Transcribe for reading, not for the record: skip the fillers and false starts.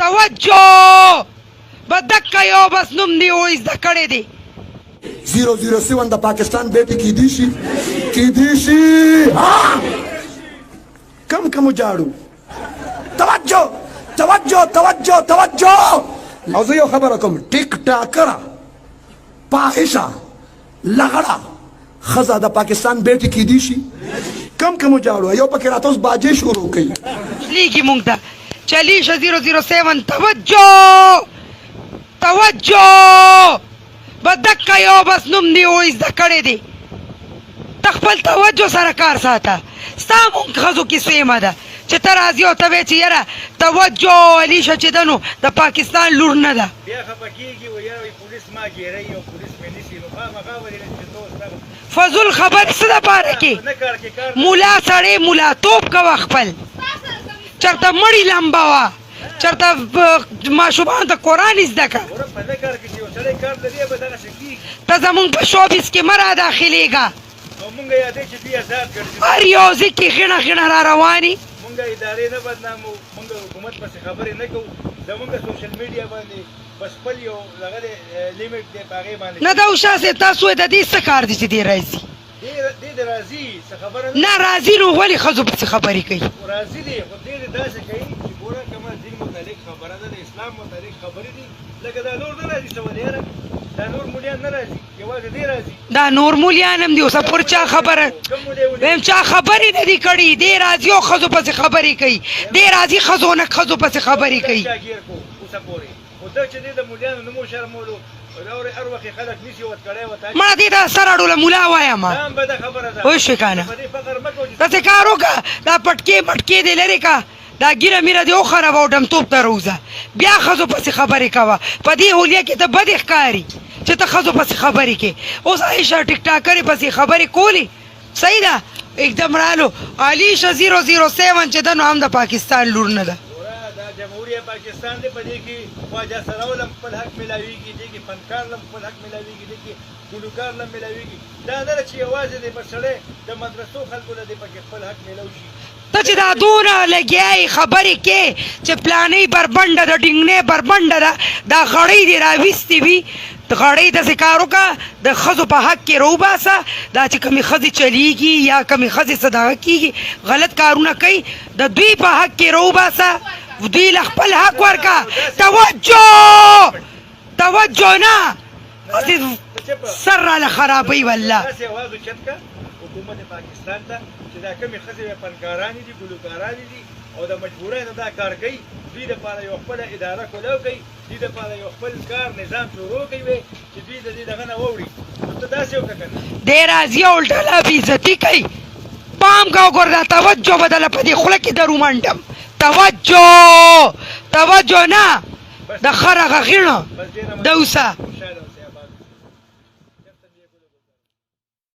توجه بدکه یو بس نوم دی او زده کړی دی 007 د پاکستان بیٹی کی دیشی کم جاړو توجه او زه یو خبره کوم ټیک ټاکره پاحشه لغړه ښځه د پاکستان بیٹی کی دیشي کم جاړو یو پکې راته اوس باجې شروع کوي لیږي مونږ ته چلیشه 007 توجه بدکه یو بس نوم دی او زده کړی دی ته خپل توجه سره کار ساته ستا مونږ ښځو کې سیمه ده چې ته راځي او ته وایې چې یاره توجه علیشه چې ده نو د پاکستان لور نه ده بیا خفه کېږي وایي یاره پولیس ما ګیروي او پولیس مې نیسي نو خامخا ولې چې ته فضول خبرې څه دپاره کې ملا سړی ملاتوب کوه خپل چېرته مړي لمبه وه چېرته ماشومانو ته قرآن زده که په دې کار کې چې یو سړی کار لري به دغسې کېږي ته زمونږ په شوبیز کې مه را داخلېږه او مونږ یادوي چې دوی ازاد ګرځي هر یو ځای کې غېڼه را رواني مونږ ادارې نه بدنامو مونږ حکومت پسې خبرې نه کوو زمونږ سوشل میډیا باندې بس خپل یو دغه دی لیمټ دی په هغې باندې نه دا اوشا صاحب تاسو وایئ د دې څه کار دی چې دی راځي دې د راځي څه خبره نه راځي نو ولې ښځو پسې خبرې کوي راځي دی خو دې داسې کوي چې ګوره کومه دین متعلق خبره ده د اسلام متعلق خبرې دي لکه دا نور نه راځي څه ولې یاره دا نور مولیان نه راځي یوازې دې راځي دا نور مولیان هم دي اوسه پور چا خبره ویم چا خبرې نه دي کړي دې راځي او ښځو پسې خبرې کوي دې راځي ښځو نه ښځو پسې خبرې کوي مړه دې ته سر اړوله ملا وایم پوه شوې که نه داسې کار وکړه دا پټکې مټکې دې لرې که دا ګیره میره دې وخروه او ډمتوب ته روځه بیا ښځو پسې خبرې کوه په دې هولیا کې ته بدې ښکاري چې ته ښځو پسې خبرې کې اوس عایشه ټیک ټاکرې پسې خبرې کولې صحیح ده एकदम رالو علیشه 007 چې ده نو هم د پاکستان لور نه ده جمهوریت پاکستان دی په دې کې خواجه سراول هم خپل حق میلاویږي دې کې فنکار هم خپل حق میلاویږي دې کې ګلوکار هم میلاویږي دا نه ده چې یوازې دی بس سړی د مدرسو خلکو له دې پکې خپل حق میلاو شي ته چې دا دونه لګیایي خبرې کې چې پلانۍ بربنډه ده ډینګنۍ بربنډه ده دا غړۍ دې راویستې وي غړۍ داسې کار وکړه د ښځو په حق کې راوباسه دا چې کومې ښځې چلیږي یا کومې ښځې څه دغه کېږي غلط کارونه کوي د دوی په حق کې راوباسه دوی له خپل حق ورکه توجه نه سر راله خرابوي والله داسې اواز اوچت کړه حکومت پاکستان ته چې دا کومې ښځې فنکارانې دي ګلوکارانې دي او د مجبورۍ نه دا کار کوي دوی دپاره یو خپله اداره کولو کوي دوی دپاره یو خپل کار نظام شروع کوي چې دوی د دې دغه نه واوړي نو ته داسې وکړه که نه دی راځي او الټه لا بېعزتي کوي پام کوه ګوره دا توجه به دله په دې خوله کې درومنډم توجه نه د خرغه غیڼه دوسه